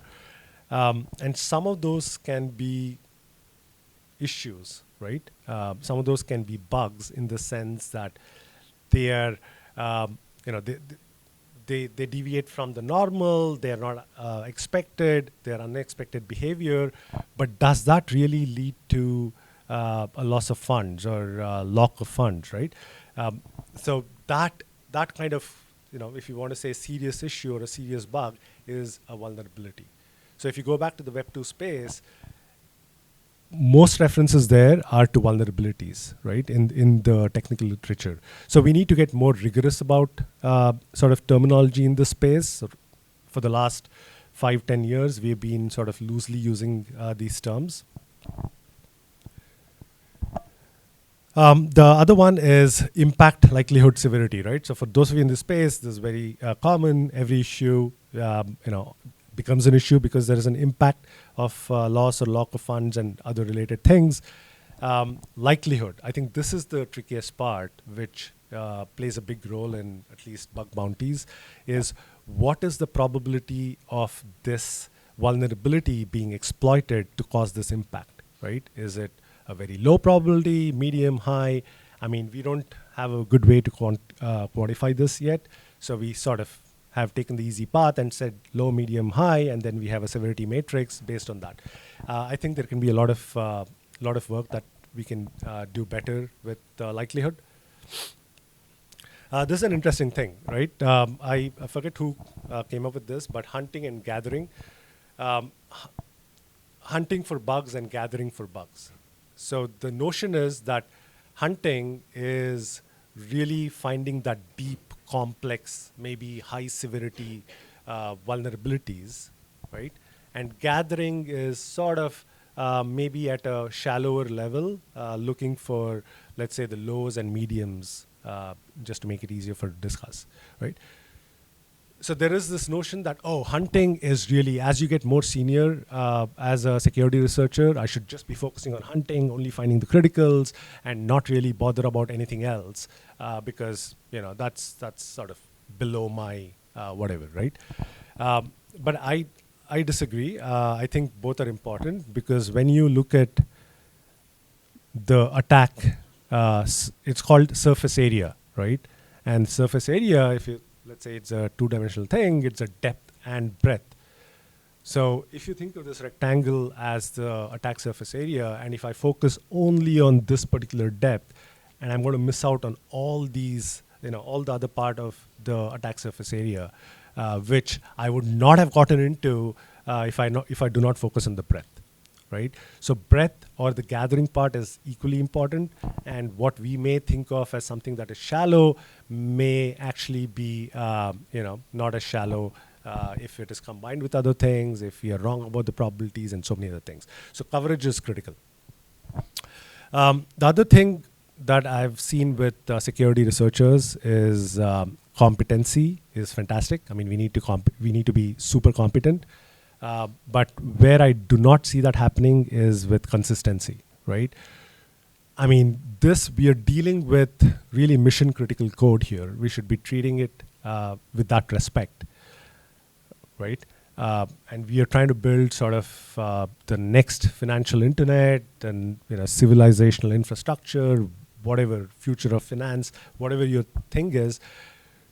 And some of those can be issues, right? Some of those can be bugs in the sense that they are, they deviate from the normal, they're not expected, they're unexpected behavior, but does that really lead to a loss of funds or lock of funds, right? So that kind of, if you want to say serious issue or a serious bug is a vulnerability. So if you go back to the Web 2 space, most references there are to vulnerabilities, right, in the technical literature. So we need to get more rigorous about sort of terminology in this space. So for the last 5-10 years, we've been sort of loosely using these terms. The other one is impact, likelihood, severity, right? So for those of you in this space, this is very common. Every issue, becomes an issue because there is an impact of loss or lock of funds and other related things. Likelihood, I think this is the trickiest part, which plays a big role in at least bug bounties, is what is the probability of this vulnerability being exploited to cause this impact, right? Is it a very low probability, medium, high? I mean, we don't have a good way to quantify this yet. So we sort of have taken the easy path and said low, medium, high, and then we have a severity matrix based on that. I think there can be a lot of work that we can do better with likelihood. This is an interesting thing, right? I forget who came up with this, but hunting and gathering. Hunting for bugs and gathering for bugs. So the notion is that hunting is really finding that deep, complex, maybe high severity vulnerabilities, right? And gathering is sort of maybe at a shallower level, looking for, let's say, the lows and mediums, just to make it easier for discuss, right? So there is this notion that, hunting is really, as you get more senior as a security researcher, I should just be focusing on hunting, only finding the criticals, and not really bother about anything else, because that's sort of below my whatever, right? But I disagree. I think both are important, because when you look at the attack, it's called surface area, right? And surface area, if you let's say it's a two-dimensional thing, it's a depth and breadth. So if you think of this rectangle as the attack surface area, and if I focus only on this particular depth, and I'm going to miss out on all these, all the other part of the attack surface area, which I would not have gotten into if I do not focus on the breadth. Right? So breadth or the gathering part is equally important, and what we may think of as something that is shallow may actually be, not as shallow if it is combined with other things, if we are wrong about the probabilities and so many other things. So coverage is critical. The other thing that I've seen with security researchers is competency is fantastic. I mean, we need to be super competent. But where I do not see that happening is with consistency, right? I mean, we are dealing with really mission critical code here. We should be treating it with that respect, right? And we are trying to build sort of the next financial internet and civilizational infrastructure, whatever, future of finance, whatever your thing is.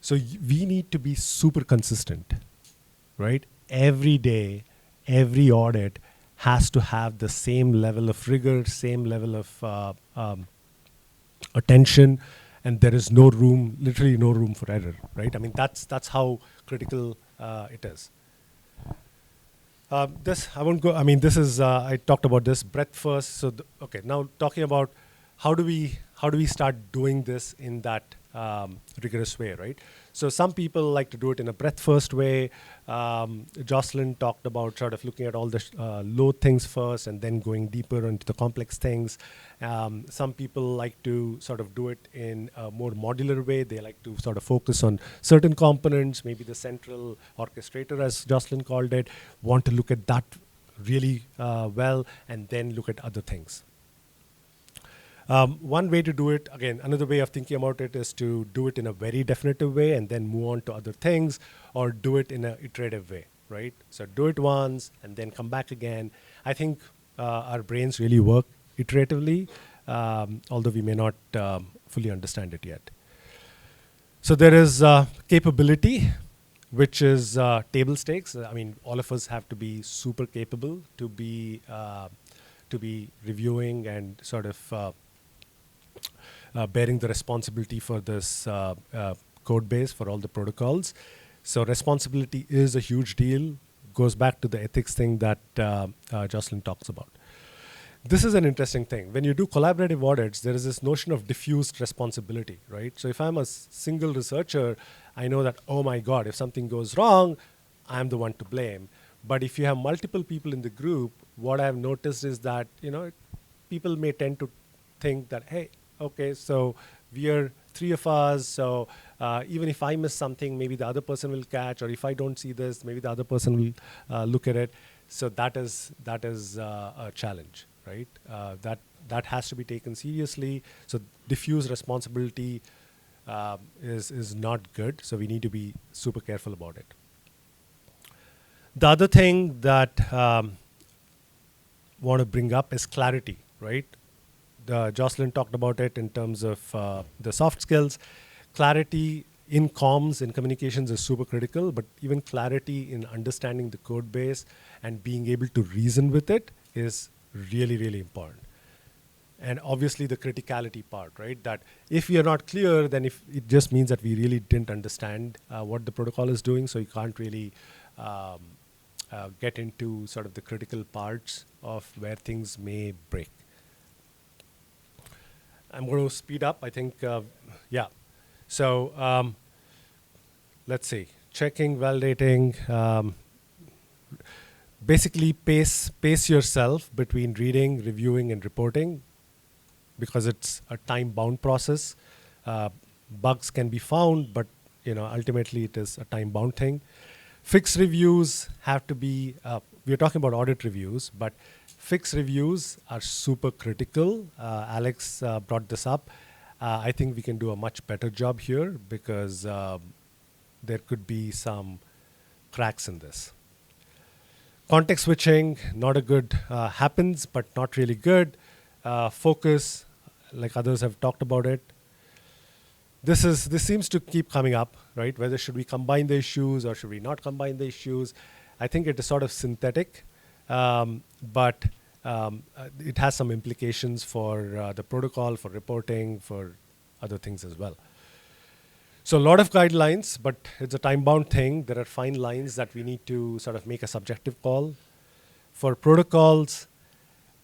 So we need to be super consistent, right? Every day, every audit has to have the same level of rigor, same level of attention, and there is no room, literally no room for error, right? I mean, that's how critical it is. This, I won't go, I mean, this is, I talked about this, breadth first. So, okay, now talking about how do we start doing this in that rigorous way, right? So some people like to do it in a breadth first way. Josselin talked about sort of looking at all the low things first and then going deeper into the complex things. Some people like to sort of do it in a more modular way. They like to sort of focus on certain components, maybe the central orchestrator, as Josselin called it, want to look at that really well and then look at other things. One way to do it, again, another way of thinking about it is to do it in a very definitive way and then move on to other things, or do it in an iterative way, right? So do it once and then come back again. I think our brains really work iteratively, although we may not fully understand it yet. So there is capability. which is table stakes. I mean, all of us have to be super capable to be reviewing and sort of bearing the responsibility for this code base for all the protocols. So responsibility is a huge deal. Goes back to the ethics thing that Josselin talks about. This is an interesting thing. When you do collaborative audits, there is this notion of diffused responsibility, right? So if I'm a single researcher, I know that, oh my God, if something goes wrong, I'm the one to blame. But if you have multiple people in the group, what I've noticed is that, people may tend to think that, hey, okay, so we are three of us, so even if I miss something, maybe the other person will catch, or if I don't see this, maybe the other person will look at it. So that is a challenge, right? That has to be taken seriously. So diffuse responsibility is not good. So we need to be super careful about it. The other thing that want to bring up is clarity, right? Josselin talked about it in terms of the soft skills. Clarity in comms, in communications is super critical, but even clarity in understanding the code base and being able to reason with it is really, really important. And obviously the criticality part, right? That if we are not clear, then if it just means that we really didn't understand what the protocol is doing, so you can't really get into sort of the critical parts of where things may break. I'm going to speed up, I think, yeah. So let's see, checking, validating, basically pace yourself between reading, reviewing, and reporting, because it's a time-bound process. Bugs can be found, but ultimately it is a time-bound thing. Fixed reviews have to be, we're talking about audit reviews, but fixed reviews are super critical. Alex brought this up. I think we can do a much better job here because there could be some cracks in this. Context switching, not a good, happens, but not really good. Focus, like others have talked about it. This seems to keep coming up, right? Whether should we combine the issues or should we not combine the issues? I think it is sort of synthetic, but it has some implications for the protocol, for reporting, for other things as well. So a lot of guidelines, but it's a time-bound thing. There are fine lines that we need to sort of make a subjective call. For protocols,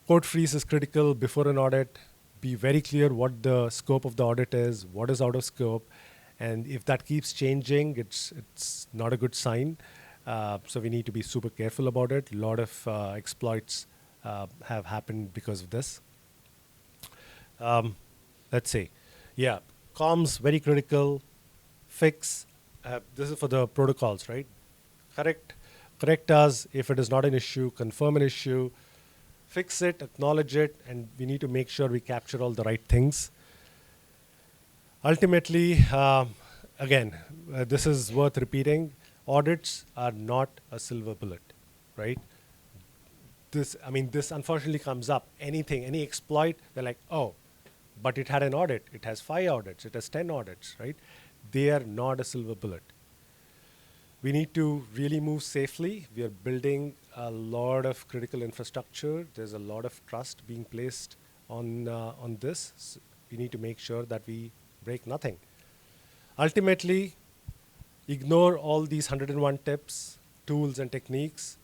code freeze is critical before an audit. Be very clear what the scope of the audit is, what is out of scope, and if that keeps changing, it's not a good sign. So we need to be super careful about it. A lot of exploits have happened because of this. Let's see. Yeah, comms, very critical. Fix, this is for the protocols, right? Correct us if it is not an issue, confirm an issue, fix it, acknowledge it, and we need to make sure we capture all the right things. Ultimately, again, this is worth repeating. Audits are not a silver bullet, right? This unfortunately comes up. Any exploit, they're like, oh, but it had an audit. It has 5 audits. It has 10 audits, right? They are not a silver bullet. We need to really move safely. We are building a lot of critical infrastructure. There's a lot of trust being placed on this. So we need to make sure that we break nothing. Ultimately, ignore all these 101 tips, tools, and techniques.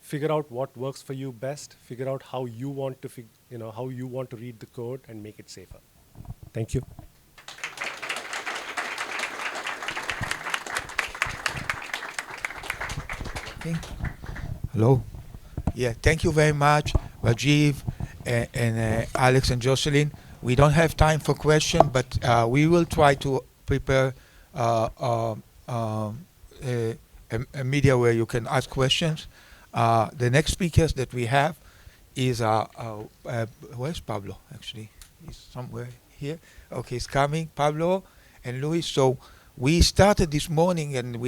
Figure out what works for you best. Figure out how you want to how you want to read the code and make it safer. Thank you. Okay. Hello. Yeah, thank you very much, Rajiv and Alex and Josselin. We don't have time for questions, but we will try to prepare a media where you can ask questions. The next speakers that we have is where's Pablo? Actually, he's somewhere here. Okay, he's coming. Pablo and Luis. So we started this morning, and we